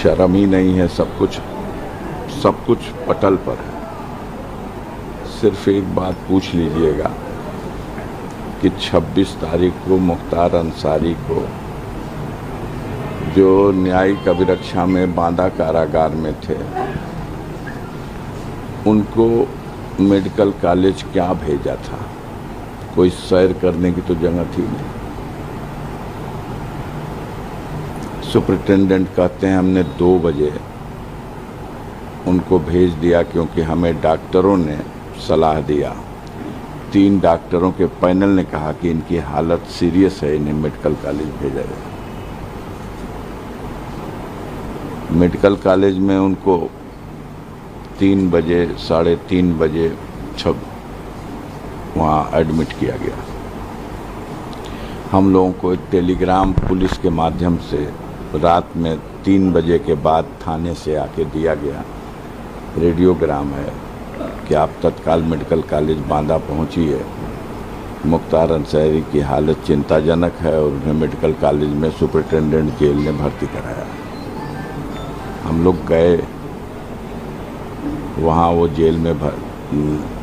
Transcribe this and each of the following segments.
शर्म ही नहीं है, सब कुछ पटल पर है। सिर्फ एक बात पूछ लीजिएगा कि 26 तारीख को मुख्तार अंसारी को, जो न्यायिक अभिरक्षा में बांदा कारागार में थे, उनको मेडिकल कॉलेज क्या भेजा था? कोई सैर करने की तो जगह थी नहीं। सुपरिटेंडेंट कहते हैं हमने 2 बजे उनको भेज दिया क्योंकि हमें डॉक्टरों ने सलाह दिया। 3 डॉक्टरों के पैनल ने कहा कि इनकी हालत सीरियस है, इन्हें मेडिकल कॉलेज भेजा जाए। मेडिकल कॉलेज में उनको 3 बजे 3:30 बजे वहाँ एडमिट किया गया। हम लोगों को एक टेलीग्राम पुलिस के माध्यम से रात में 3 बजे के बाद थाने से आके दिया गया, रेडियोग्राम है कि आप तत्काल मेडिकल कॉलेज बांदा पहुंचिए। मुख्तार अंसारी की हालत चिंताजनक है और उन्हें मेडिकल कॉलेज में सुपरिटेंडेंट जेल ने भर्ती कराया। हम लोग गए वहाँ, वो जेल में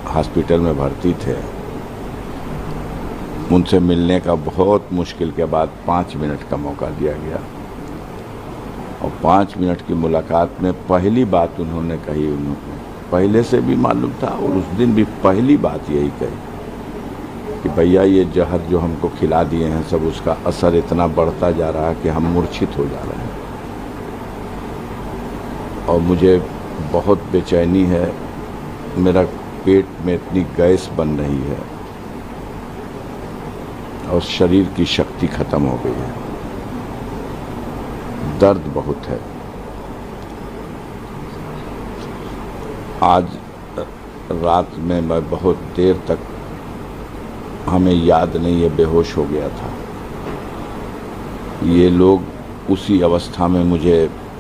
हॉस्पिटल में भर्ती थे। उनसे मिलने का बहुत मुश्किल के बाद 5 मिनट का मौका दिया गया और 5 मिनट की मुलाकात में पहली बात उन्होंने कही, पहले से भी मालूम था और उस दिन भी पहली बात यही कही कि भैया ये जहर जो हमको खिला दिए हैं सब, उसका असर इतना बढ़ता जा रहा है कि हम मूर्छित हो जा रहे हैं और मुझे बहुत बेचैनी है, मेरा पेट में इतनी गैस बन रही है और शरीर की शक्ति खत्म हो गई है, दर्द बहुत है। आज रात में मैं बहुत देर तक, हमें याद नहीं है, बेहोश हो गया था। ये लोग उसी अवस्था में मुझे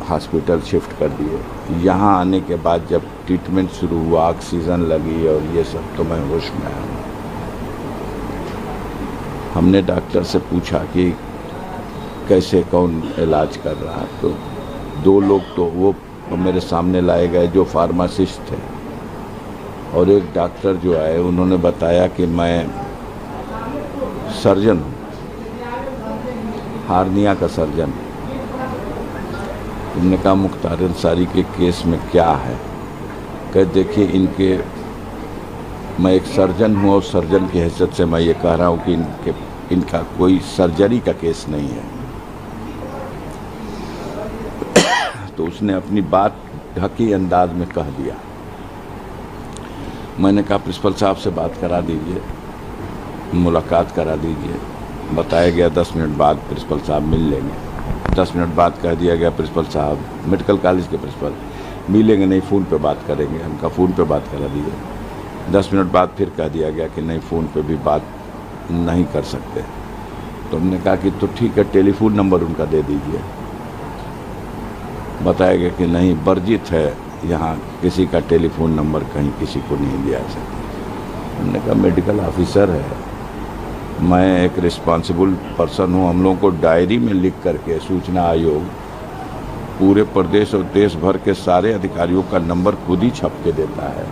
हॉस्पिटल शिफ्ट कर दिए। यहाँ आने के बाद जब ट्रीटमेंट शुरू हुआ, ऑक्सीजन लगी और ये सब, तो मैं होश में आया। हमने डॉक्टर से पूछा कि कैसे, कौन इलाज कर रहा है, तो 2 लोग तो वो मेरे सामने लाए गए जो फार्मासिस्ट थे और एक डॉक्टर जो आए, उन्होंने बताया कि मैं सर्जन हूँ, हार्निया का सर्जन। उन्होंने कहा मुख्तार अंसारी के केस में क्या है? कह देखिए, मैं एक सर्जन हूँ और सर्जन की हैसियत से मैं ये कह रहा हूँ कि इनका कोई सर्जरी का केस नहीं है। तो उसने अपनी बात ढकी अंदाज में कह दिया। मैंने कहा प्रिंसिपल साहब से बात करा दीजिए, मुलाकात करा दीजिए। बताया गया 10 मिनट बाद प्रिंसिपल साहब मिल लेंगे। 10 मिनट बाद कह दिया गया प्रिंसिपल साहब, मेडिकल कॉलेज के प्रिंसिपल, मिलेंगे नहीं, फ़ोन पे बात करेंगे। हमका फ़ोन पे बात करा दीजिए। 10 मिनट बाद फिर कह दिया गया कि नहीं, फ़ोन पे भी बात नहीं कर सकते। तो हमने कहा कि तो ठीक है, टेलीफोन नंबर उनका दे दीजिए। बताया गया कि नहीं, वर्जित है, यहाँ किसी का टेलीफोन नंबर कहीं किसी को नहीं दिया जा सकता। हमने कहा मेडिकल ऑफिसर है, मैं एक रिस्पॉन्सिबल पर्सन हूँ। हम लोगों को डायरी में लिख करके सूचना आयोग पूरे प्रदेश और देश भर के सारे अधिकारियों का नंबर खुद ही छप के देता है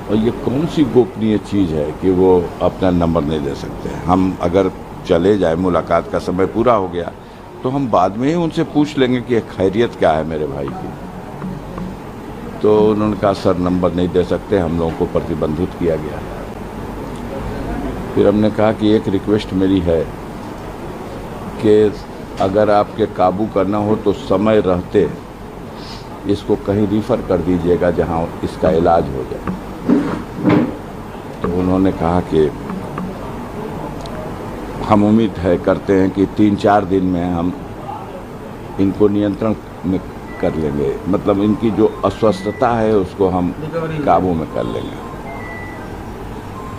और ये कौन सी गोपनीय चीज़ है कि वो अपना नंबर नहीं दे सकते। हम अगर चले जाए, मुलाकात का समय पूरा हो गया, तो हम बाद में ही उनसे पूछ लेंगे कि खैरियत क्या है मेरे भाई की। तो उन्होंने कहा सर नंबर नहीं दे सकते, हम लोगों को प्रतिबंधित किया गया। फिर हमने कहा कि एक रिक्वेस्ट मेरी है कि अगर आपके काबू करना हो तो समय रहते इसको कहीं रिफ़र कर दीजिएगा जहां इसका इलाज हो जाए। तो उन्होंने कहा कि हम उम्मीद करते हैं कि 3-4 दिन में हम इनको नियंत्रण में कर लेंगे, मतलब इनकी जो अस्वस्थता है उसको हम काबू में कर लेंगे।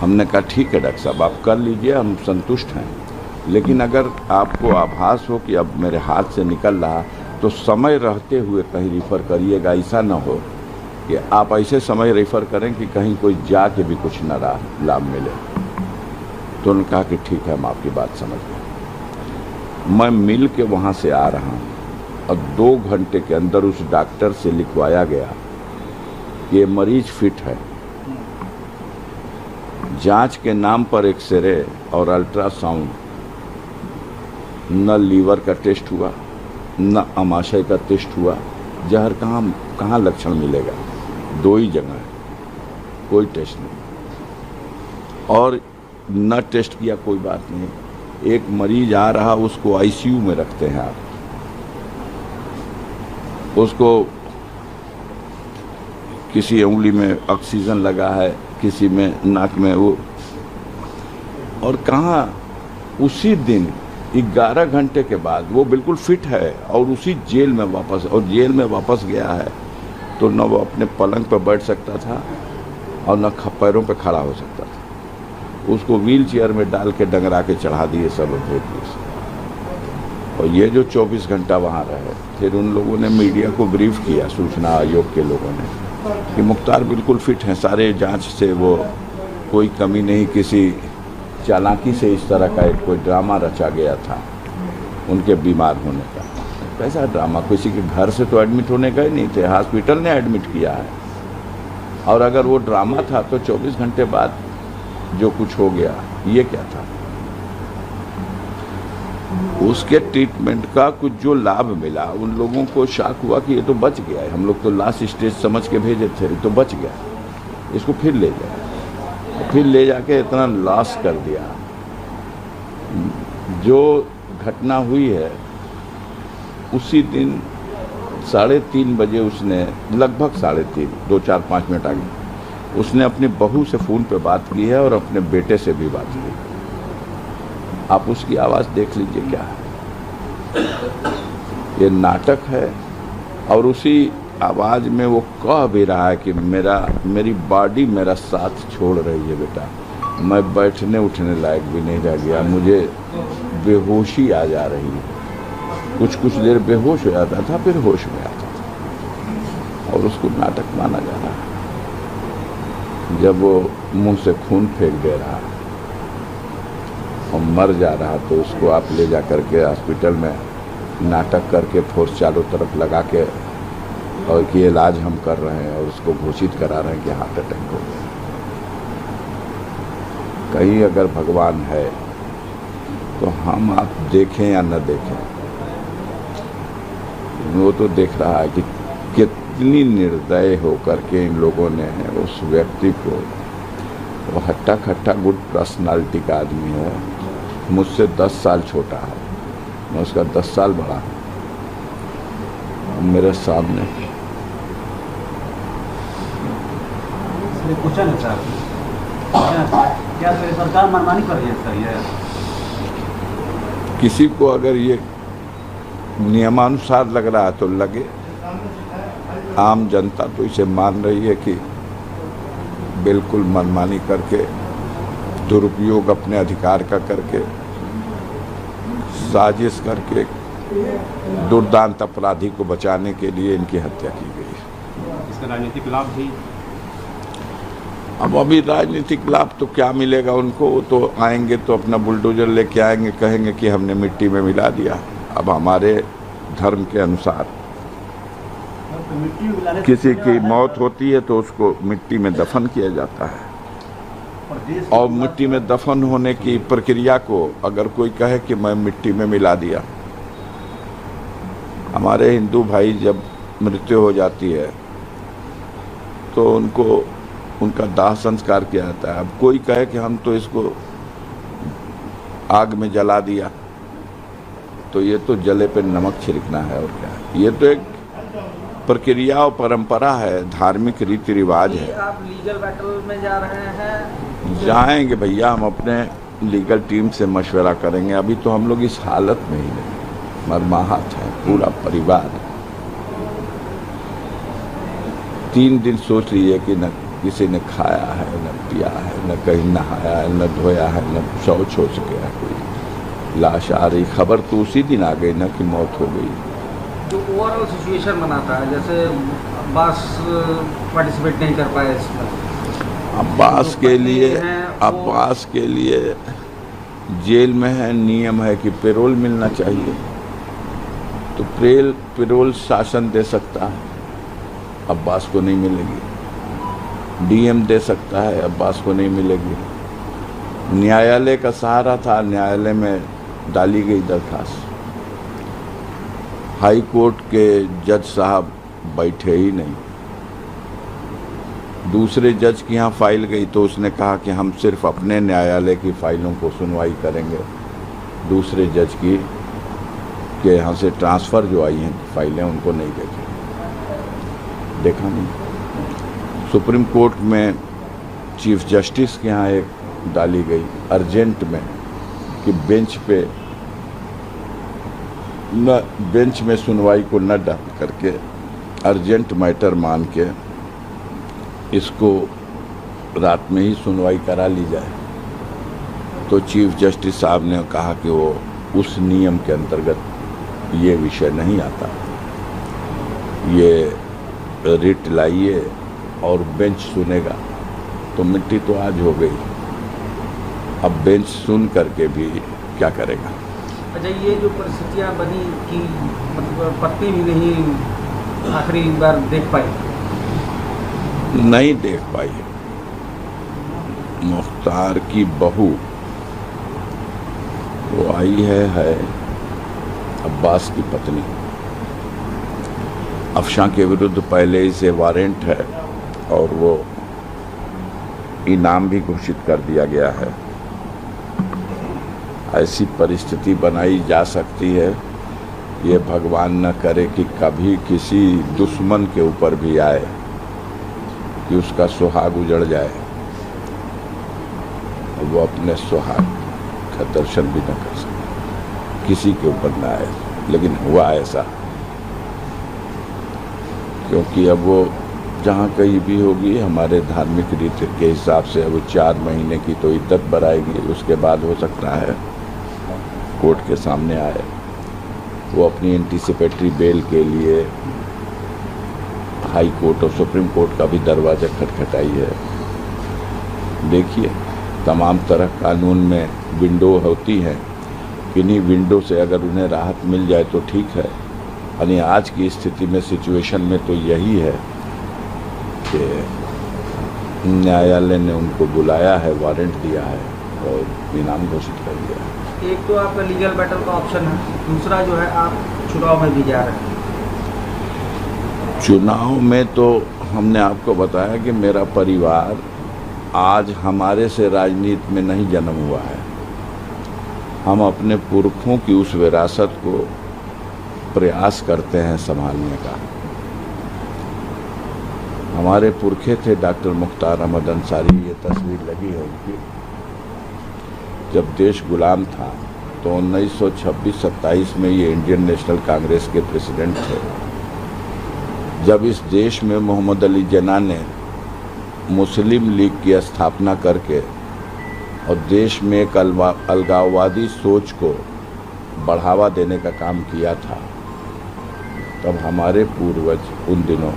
हमने कहा ठीक है डॉक्टर साहब, आप कर लीजिए, हम संतुष्ट हैं, लेकिन अगर आपको आभास हो कि अब मेरे हाथ से निकल रहा, तो समय रहते हुए कहीं रिफ़र करिएगा। ऐसा ना हो कि आप ऐसे समय रेफ़र करें कि कहीं कोई जाके भी कुछ न लाभ मिले। तो उन्होंने कहा कि ठीक है, हम आपकी बात समझ गए। मैं मिल के वहाँ से आ रहा हूँ और 2 घंटे के अंदर उस डॉक्टर से लिखवाया गया कि ये मरीज फिट है। जांच के नाम पर एक्सरे और अल्ट्रासाउंड, न लीवर का टेस्ट हुआ, न आमाशय का टेस्ट हुआ। जहर कहाँ लक्षण मिलेगा? 2 ही जगह है, कोई टेस्ट नहीं। और न टेस्ट किया, कोई बात नहीं। एक मरीज आ रहा, उसको आईसीयू में रखते हैं आप, उसको किसी उंगली में ऑक्सीजन लगा है, किसी में नाक में वो, और कहाँ उसी दिन 11 घंटे के बाद वो बिल्कुल फिट है और उसी जेल में वापस गया है। तो न वो अपने पलंग पर बैठ सकता था और न पैरों पे खड़ा हो सकता था। उसको व्हील चेयर में डाल के डंगरा के चढ़ा दिए सब पुलिस। और ये जो 24 घंटा वहाँ रहे, फिर उन लोगों ने मीडिया को ब्रीफ किया, सूचना आयोग के लोगों ने, कि मुख्तार बिल्कुल फिट हैं, सारे जांच से वो कोई कमी नहीं, किसी चालाकी से इस तरह का एक कोई ड्रामा रचा गया था उनके बीमार होने का। कैसा ड्रामा? किसी के घर से तो एडमिट होने का ही नहीं थे, हॉस्पिटल ने एडमिट किया है। और अगर वो ड्रामा था तो 24 घंटे बाद जो कुछ हो गया, ये क्या था? उसके ट्रीटमेंट का कुछ जो लाभ मिला, उन लोगों को शॉक हुआ कि ये तो बच गया है। हम लोग तो लास्ट स्टेज समझ के भेजे थे, तो बच गया, इसको फिर ले जाए, फिर ले जाके इतना लॉस कर दिया। जो घटना हुई है उसी दिन 3:30 बजे उसने, लगभग 3:30, 2-4-5 मिनट आगे, उसने अपनी बहू से फ़ोन पे बात की है और अपने बेटे से भी बात की। आप उसकी आवाज़ देख लीजिए क्या है। ये नाटक है। और उसी आवाज़ में वो कह भी रहा है कि मेरी बॉडी मेरा साथ छोड़ रही है बेटा, मैं बैठने उठने लायक भी नहीं रह गया, मुझे बेहोशी आ जा रही है। कुछ देर बेहोश हो जाता था, फिर होश में आता था। और उसको नाटक माना जा रहा है। जब वो मुंह से खून फेंक दे रहा और मर जा रहा, तो उसको आप ले जा करके हॉस्पिटल में नाटक करके फोर्स चारों तरफ लगा के, और कि इलाज हम कर रहे हैं, और उसको घोषित करा रहे हैं कि हार्ट अटैक हो गया। कहीं अगर भगवान है तो हम आप देखें या न देखें, वो तो देख रहा है कि कितनी निर्दय होकर के इन लोगों ने उस व्यक्ति को, वो हट्टा खट्टा गुड पर्सनालिटी का आदमी है, मुझसे 10 साल छोटा है, मैं उसका 10 साल बड़ा हूँ, मेरे सामने क्वेश्चन है सर, क्या सरकार मनमानी कर रही है सर? ये किसी को अगर ये नियमानुसार लग रहा है तो लगे। आम जनता तो इसे मान रही है कि बिल्कुल मनमानी करके, दुरुपयोग अपने अधिकार का करके, साजिश करके दुर्दांत अपराधी को बचाने के लिए इनकी हत्या की गई है। इसका राजनीतिक लाभ भी, अब अभी राजनीतिक लाभ तो क्या मिलेगा उनको? वो तो आएंगे तो अपना बुलडोजर लेके आएंगे, कहेंगे कि हमने मिट्टी में मिला दिया। अब हमारे धर्म के अनुसार किसी की मौत होती है तो उसको मिट्टी में दफन किया जाता है। और मिट्टी में दफन होने की प्रक्रिया को अगर कोई कहे कि मैं मिट्टी में मिला दिया, हमारे हिंदू भाई जब मृत्यु हो जाती है तो उनका दाह संस्कार किया जाता है। अब कोई कहे कि हम तो इसको आग में जला दिया, तो ये तो जले पे नमक छिड़कना है और क्या। ये तो एक प्रक्रिया और परंपरा है, धार्मिक रीति रिवाज है। आप लीगल बैटल में जा रहे हैं? जाएंगे भैया, हम अपने लीगल टीम से मशवरा करेंगे। अभी तो हम लोग इस हालत में ही नहीं, मरमाहत है पूरा परिवार। 3 दिन सोच लीजिए कि न किसी ने खाया है, न पिया है, न कहीं नहाया है, न धोया है, न शौच हो सके है। कोई लाश आ रही, खबर तो उसी दिन आ गई ना कि मौत हो गई। जो ओवरऑल सिचुएशन बनाता है, जैसे अब्बास पार्टिसिपेट नहीं कर पाए इसमें, अब्बास के लिए जेल में है, नियम है कि पेरोल मिलना चाहिए। तो पेरोल शासन दे सकता है, अब्बास को नहीं मिलेगी। डीएम दे सकता है, अब्बास को नहीं मिलेगी। न्यायालय का सहारा था, न्यायालय में डाली गई दरखास्त। हाई कोर्ट के जज साहब बैठे ही नहीं। दूसरे जज के यहाँ फाइल गई तो उसने कहा कि हम सिर्फ अपने न्यायालय की फाइलों को सुनवाई करेंगे, दूसरे जज की के यहाँ से ट्रांसफ़र जो आई हैं फाइलें उनको नहीं देखेंगे। देखा नहीं। सुप्रीम कोर्ट में चीफ जस्टिस के यहाँ एक डाली गई अर्जेंट में कि बेंच में सुनवाई को न डाल करके अर्जेंट मैटर मान के इसको रात में ही सुनवाई करा ली जाए। तो चीफ जस्टिस साहब ने कहा कि वो उस नियम के अंतर्गत ये विषय नहीं आता, ये रिट लाइए और बेंच सुनेगा। तो मिट्टी तो आज हो गई, अब बेंच सुन करके भी क्या करेगा। अच्छा, ये जो परिस्थितियाँ बनी कि मतलब पत्नी भी नहीं आखिरी बार देख पाई, नहीं देख पाई। मुख्तार की बहू वो आई है अब्बास की पत्नी। अफशां के विरुद्ध पहले ही से वारंट है और वो इनाम भी घोषित कर दिया गया है। ऐसी परिस्थिति बनाई जा सकती है, ये भगवान न करे कि कभी किसी दुश्मन के ऊपर भी आए कि उसका सुहाग उजड़ जाए, वो अपने सुहाग का दर्शन भी न कर सके, किसी के ऊपर न आए। लेकिन हुआ ऐसा, क्योंकि अब वो जहाँ कहीं भी होगी हमारे धार्मिक रीति के हिसाब से अब 4 महीने की तो इद्दत बढ़ाएगी। उसके बाद हो सकता है कोर्ट के सामने आए। वो अपनी एंटीसिपेटरी बेल के लिए हाई कोर्ट और सुप्रीम कोर्ट का भी दरवाज़ा खटखटाई है। देखिए, तमाम तरह कानून में विंडो होती हैं, किन्हीं विंडो से अगर उन्हें राहत मिल जाए तो ठीक है। यानी आज की स्थिति में, सिचुएशन में तो यही है कि न्यायालय ने उनको बुलाया है, वारंट दिया है और इनाम घोषित कर दिया है। एक तो आपका लीगल बैटल का ऑप्शन है, दूसरा जो है आप चुनाव में भी जा रहे हैं। चुनाव में तो हमने आपको बताया कि मेरा परिवार आज हमारे से राजनीति में नहीं जन्म हुआ है। हम अपने पुरखों की उस विरासत को प्रयास करते हैं संभालने का। हमारे पुरखे थे डॉक्टर मुख्तार अहमद अंसारी, ये तस्वीर लगी है उनकी। जब देश गुलाम था तो 1926-27 में ये इंडियन नेशनल कांग्रेस के प्रेसिडेंट थे। जब इस देश में मोहम्मद अली जिन्ना ने मुस्लिम लीग की स्थापना करके और देश में एक अलगाववादी सोच को बढ़ावा देने का काम किया था, तब हमारे पूर्वज उन दिनों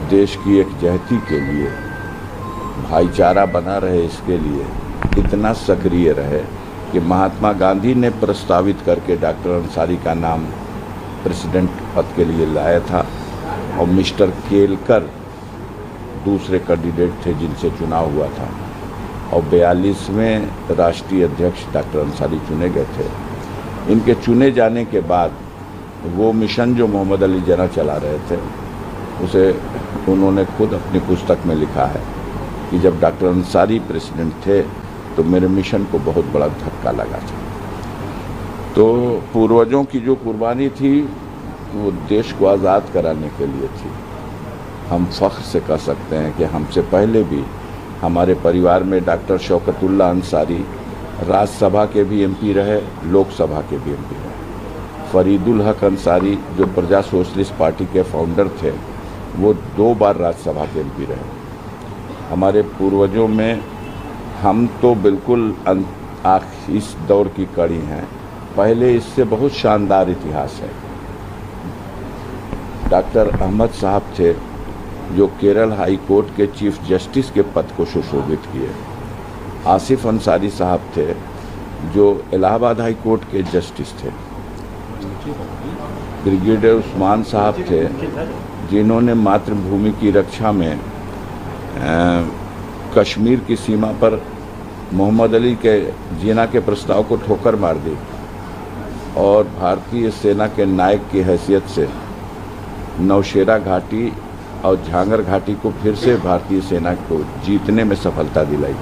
देश की एक जहती के लिए, भाईचारा बना रहे, इसके लिए इतना सक्रिय रहे कि महात्मा गांधी ने प्रस्तावित करके डॉक्टर अंसारी का नाम प्रेसिडेंट पद के लिए लाया था और मिस्टर केलकर दूसरे कैंडिडेट थे जिनसे चुनाव हुआ था और 42वें राष्ट्रीय अध्यक्ष डॉक्टर अंसारी चुने गए थे। इनके चुने जाने के बाद वो मिशन जो मोहम्मद अली जिन्ना चला रहे थे, उसे उन्होंने खुद अपनी पुस्तक में लिखा है कि जब डॉक्टर अंसारी प्रेसिडेंट थे तो मेरे मिशन को बहुत बड़ा धक्का लगा था। तो पूर्वजों की जो कुर्बानी थी वो देश को आज़ाद कराने के लिए थी। हम फ़ख्र से कह सकते हैं कि हमसे पहले भी हमारे परिवार में डॉक्टर शौकतुल्लाह अंसारी राज्यसभा के भी एमपी रहे, लोकसभा के भी एमपी रहे। फरीदुल हक अंसारी जो प्रजा सोशलिस्ट पार्टी के फाउंडर थे, वो 2 बार राज्यसभा के एमपी रहे। हमारे पूर्वजों में हम तो बिल्कुल इस दौर की कड़ी हैं, पहले इससे बहुत शानदार इतिहास है। डॉक्टर अहमद साहब थे जो केरल हाई कोर्ट के चीफ जस्टिस के पद को सुशोभित किए। आसिफ अंसारी साहब थे जो इलाहाबाद हाई कोर्ट के जस्टिस थे। ब्रिगेडियर उस्मान साहब थे, जिन्होंने मातृभूमि की रक्षा में कश्मीर की सीमा पर मोहम्मद अली के जीना के प्रस्ताव को ठोकर मार दी और भारतीय सेना के नायक की हैसियत से नौशेरा घाटी और झांगर घाटी को फिर से भारतीय सेना को जीतने में सफलता दिलाई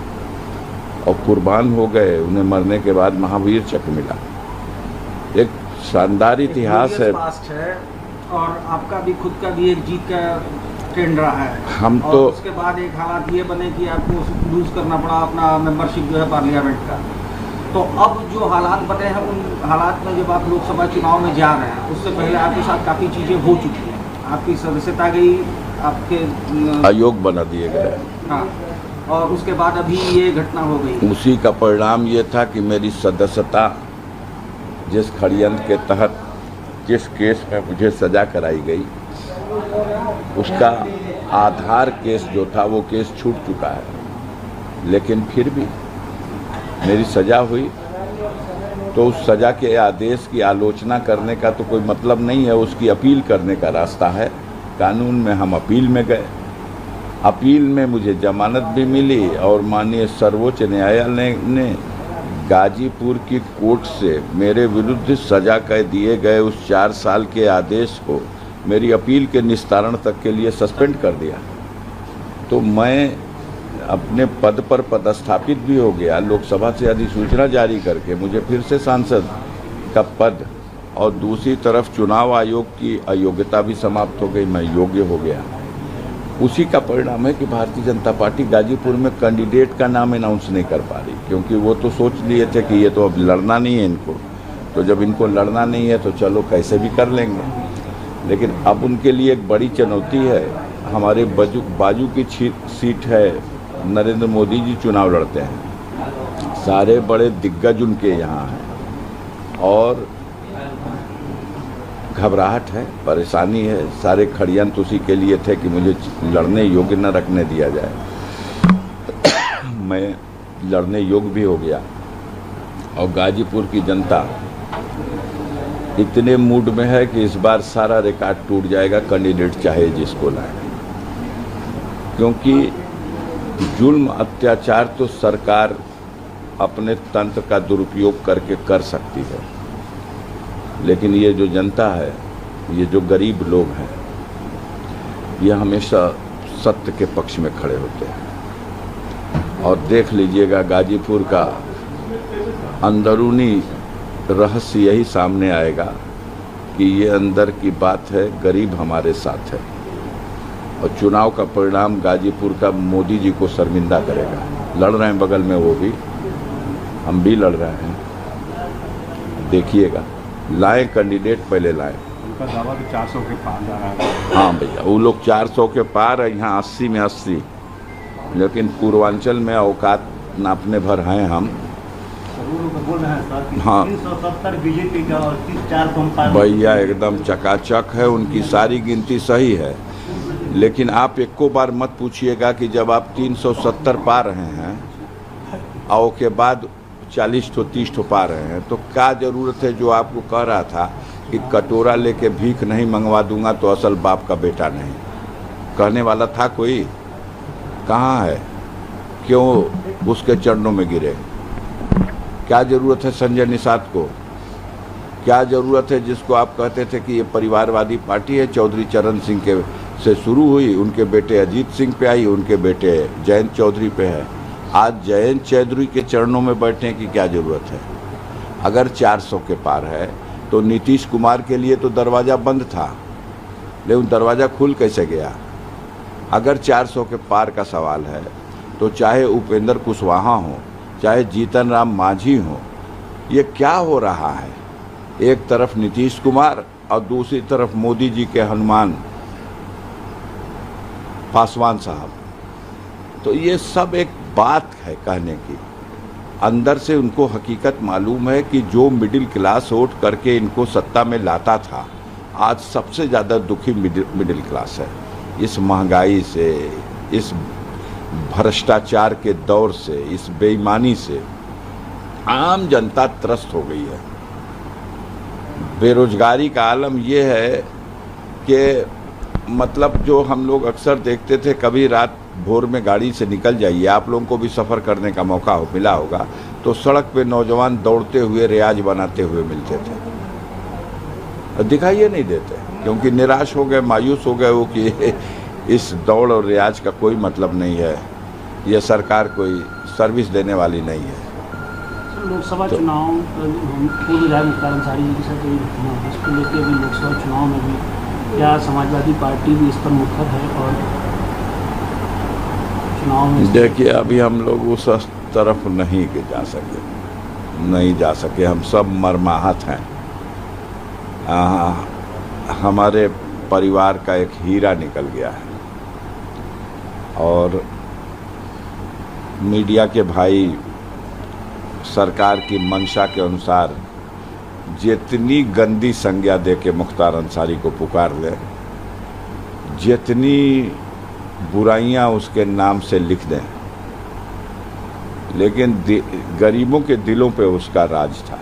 और कुर्बान हो गए। उन्हें मरने के बाद महावीर चक्र मिला। एक शानदार इतिहास है और आपका भी खुद का भी एक जीत का ट्रेंड रहा है। हम और तो उसके बाद एक हालात ये बने कि आपको लूज करना पड़ा अपना मेंबरशिप जो है पार्लियामेंट का। तो अब जो हालात बने हैं उन हालात में जब आप लोकसभा चुनाव में जा रहे हैं, उससे पहले आपके साथ काफ़ी चीज़ें हो चुकी हैं। आपकी सदस्यता गई, आपके आयोग बना दिए गए। हाँ, और उसके बाद अभी ये घटना हो गई। उसी का परिणाम ये था कि मेरी सदस्यता जिस षड्यंत्र के तहत जिस केस में मुझे सजा कराई गई, उसका आधार केस जो था वो केस छूट चुका है। लेकिन फिर भी मेरी सजा हुई तो उस सजा के आदेश की आलोचना करने का तो कोई मतलब नहीं है, उसकी अपील करने का रास्ता है। कानून में हम अपील में गए, अपील में मुझे जमानत भी मिली और माननीय सर्वोच्च न्यायालय ने गाजीपुर की कोर्ट से मेरे विरुद्ध सजा के दिए गए उस 4 साल के आदेश को मेरी अपील के निस्तारण तक के लिए सस्पेंड कर दिया। तो मैं अपने पद पर पदस्थापित भी हो गया। लोकसभा से अधिसूचना जारी करके मुझे फिर से सांसद का पद और दूसरी तरफ चुनाव आयोग की अयोग्यता भी समाप्त हो गई, मैं योग्य हो गया। उसी का परिणाम है कि भारतीय जनता पार्टी गाजीपुर में कैंडिडेट का नाम अनाउंस नहीं कर पा रही, क्योंकि वो तो सोच लिए थे कि ये तो अब लड़ना नहीं है इनको, तो जब इनको लड़ना नहीं है तो चलो कैसे भी कर लेंगे। लेकिन अब उनके लिए एक बड़ी चुनौती है। हमारे बाजू की सीट है, नरेंद्र मोदी जी चुनाव लड़ते हैं, सारे बड़े दिग्गज उनके यहाँ हैं और घबराहट है, परेशानी है। सारे षड्यंत्र उसी के लिए थे कि मुझे लड़ने योग्य न रखने दिया जाए। मैं लड़ने योग्य भी हो गया और गाजीपुर की जनता इतने मूड में है कि इस बार सारा रिकॉर्ड टूट जाएगा, कैंडिडेट चाहे जिसको लाए। क्योंकि जुल्म अत्याचार तो सरकार अपने तंत्र का दुरुपयोग करके कर सकती है, लेकिन ये जो जनता है, ये जो गरीब लोग हैं, ये हमेशा सत्य के पक्ष में खड़े होते हैं। और देख लीजिएगा गाजीपुर का अंदरूनी रहस्य यही सामने आएगा कि ये अंदर की बात है, गरीब हमारे साथ है। और चुनाव का परिणाम गाजीपुर का मोदी जी को शर्मिंदा करेगा। लड़ रहे हैं बगल में वो भी, हम भी लड़ रहे हैं। देखिएगा, लाएं कैंडिडेट, पहले लाएं। उनका दावा तो 400 के पार जा रहा है। हाँ भैया, वो लोग 400 के पार है, यहाँ 80 में 80। लेकिन पूर्वांचल में औकात नापने भर हैं हम। बोल रहे हैं सर, हाँ 370 बीजेपी का और 400 भैया एकदम चकाचक है, उनकी सारी गिनती सही है। लेकिन आप एको बार मत पूछिएगा कि जब आप 370 पा रहे हैं और के बाद 40 तो 30 तो पा रहे हैं, तो क्या ज़रूरत है जो आपको कह रहा था कि कटोरा लेके भीख नहीं मंगवा दूंगा तो असल बाप का बेटा नहीं। कहने वाला था कोई? कहाँ है? क्यों उसके चरणों में गिरे? क्या ज़रूरत है संजय निषाद को? क्या ज़रूरत है जिसको आप कहते थे कि ये परिवारवादी पार्टी है, चौधरी चरण सिंह के से शुरू हुई, उनके बेटे अजीत सिंह पे आई, उनके बेटे जयंत चौधरी पे है, आज जयंत चौधरी के चरणों में बैठने की क्या ज़रूरत है? अगर 400 के पार है तो नीतीश कुमार के लिए तो दरवाज़ा बंद था, लेकिन दरवाज़ा खुल कैसे गया? अगर 400 के पार का सवाल है तो चाहे उपेंद्र कुशवाहा हो, चाहे जीतन राम मांझी हो, ये क्या हो रहा है? एक तरफ नीतीश कुमार और दूसरी तरफ मोदी जी के हनुमान पासवान साहब। तो ये सब एक बात है कहने की। अंदर से उनको हकीकत मालूम है कि जो मिडिल क्लास वोट करके इनको सत्ता में लाता था, आज सबसे ज़्यादा दुखी मिडिल क्लास है। इस महंगाई से, इस भ्रष्टाचार के दौर से, इस बेईमानी से आम जनता त्रस्त हो गई है। बेरोजगारी का आलम ये है कि मतलब जो हम लोग अक्सर देखते थे, कभी रात भोर में गाड़ी से निकल जाइए, आप लोगों को भी सफ़र करने का मौका मिला होगा, तो सड़क पे नौजवान दौड़ते हुए रियाज बनाते हुए मिलते थे। दिखाइए नहीं देते क्योंकि निराश हो गए, मायूस हो गए वो कि इस दौड़ और रियाज का कोई मतलब नहीं है, ये सरकार कोई सर्विस देने वाली नहीं है। लोकसभा चुनाव पूर्व विधायक मुख्तार अंसारी जी के साथ यही घटना है, इसको लेकर अभी लोकसभा चुनाव में भी क्या समाजवादी पार्टी भी इस पर मुखर है और चुनाव में? देखिए, अभी हम लोग उस तरफ नहीं जा सके, हम सब मर्माहत हैं। हमारे परिवार का एक हीरा निकल गया है और मीडिया के भाई सरकार की मंशा के अनुसार जितनी गंदी संज्ञा दे के मुख्तार अंसारी को पुकार ले, जितनी बुराइयां उसके नाम से लिख दें, लेकिन गरीबों के दिलों पे उसका राज था।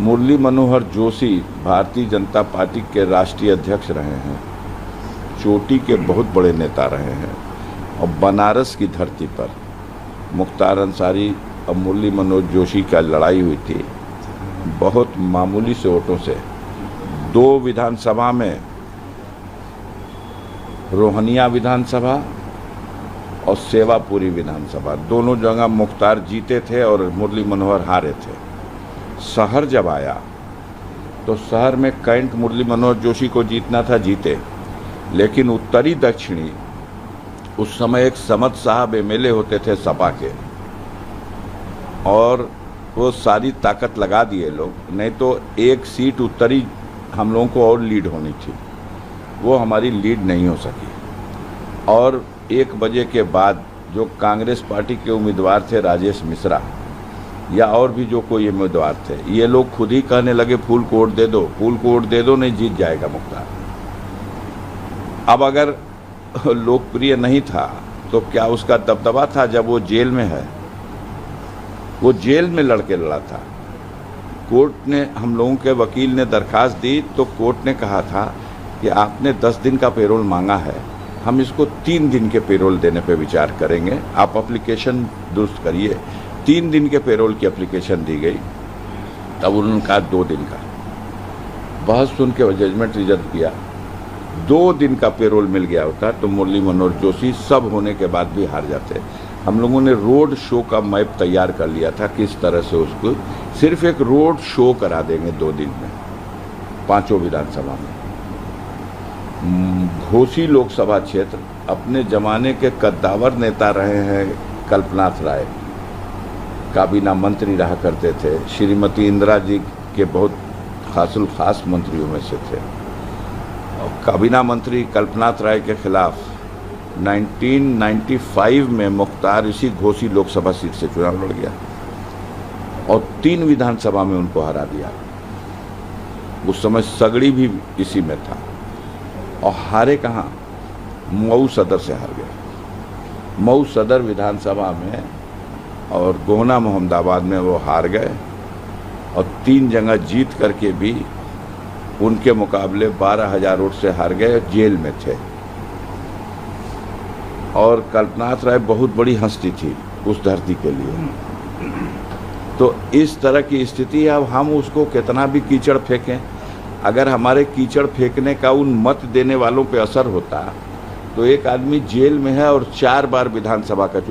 मुरली मनोहर जोशी भारतीय जनता पार्टी के राष्ट्रीय अध्यक्ष रहे हैं, चोटी के बहुत बड़े नेता रहे हैं और बनारस की धरती पर मुख्तार अंसारी और मुरली मनोहर जोशी का लड़ाई हुई थी, बहुत मामूली से वोटों से। 2 विधानसभा में, रोहनिया विधानसभा और सेवापुरी विधानसभा, दोनों जगह मुख्तार जीते थे और मुरली मनोहर हारे थे। शहर जब आया तो शहर में कैंट मुरली मनोहर जोशी को जीतना था, जीते, लेकिन उत्तरी दक्षिणी उस समय एक समद साहब एमएलए होते थे सपा के, और वो सारी ताकत लगा दिए लोग, नहीं तो एक सीट उत्तरी हम लोगों को और लीड होनी थी, वो हमारी लीड नहीं हो सकी। और 1 बजे के बाद जो कांग्रेस पार्टी के उम्मीदवार थे, राजेश मिश्रा या और भी जो कोई उम्मीदवार थे, ये लोग खुद ही कहने लगे फूल को वोट दे दो, फूल को वोट दे दो, नहीं जीत जाएगा मुख्तार। अब अगर लोकप्रिय नहीं था तो क्या उसका दबदबा था? जब वो जेल में है, वो जेल में लड़के लड़ा था। कोर्ट ने, हम लोगों के वकील ने दरखास्त दी तो कोर्ट ने कहा था कि आपने 10 दिन का पेरोल मांगा है, हम इसको 3 दिन के पेरोल देने पे विचार करेंगे, आप एप्लीकेशन दुरुस्त करिए। 3 दिन के पेरोल की एप्लीकेशन दी गई, तब उन्होंने कहा 2 दिन का। बहस सुन के जजमेंट रिजर्व किया, 2 दिन का पेरोल मिल गया होता तो मुरली मनोहर जोशी सब होने के बाद भी हार जाते। हम लोगों ने रोड शो का मैप तैयार कर लिया था, किस तरह से उसको सिर्फ एक रोड शो करा देंगे 2 दिन में 5 विधानसभा में। घोसी लोकसभा क्षेत्र, अपने जमाने के कद्दावर नेता रहे हैं कल्पनाथ राय, काबीना मंत्री रहा करते थे, श्रीमती इंदिरा जी के बहुत खास मंत्रियों में से थे। और काबीना मंत्री कल्पनाथ राय के खिलाफ 1995 में मुख्तार इसी घोसी लोकसभा सीट से चुनाव लड़ गया और 3 विधानसभा में उनको हरा दिया। उस समय सगड़ी भी इसी में था और हारे कहाँ? मऊ सदर से हार गए। मऊ सदर विधानसभा में और गोहना मोहम्मदाबाद में वो हार गए और 3 जगह जीत करके भी उनके मुकाबले 12,000 वोट से हार गए, जेल में थे। और कल्पनाथ राय बहुत बड़ी हस्ती थी उस धरती के लिए। तो इस तरह की स्थिति, अब हम उसको कितना भी कीचड़ फेंकें, अगर हमारे कीचड़ फेंकने का उन मत देने वालों पे असर होता तो एक आदमी जेल में है और 4 बार विधानसभा का चुनाव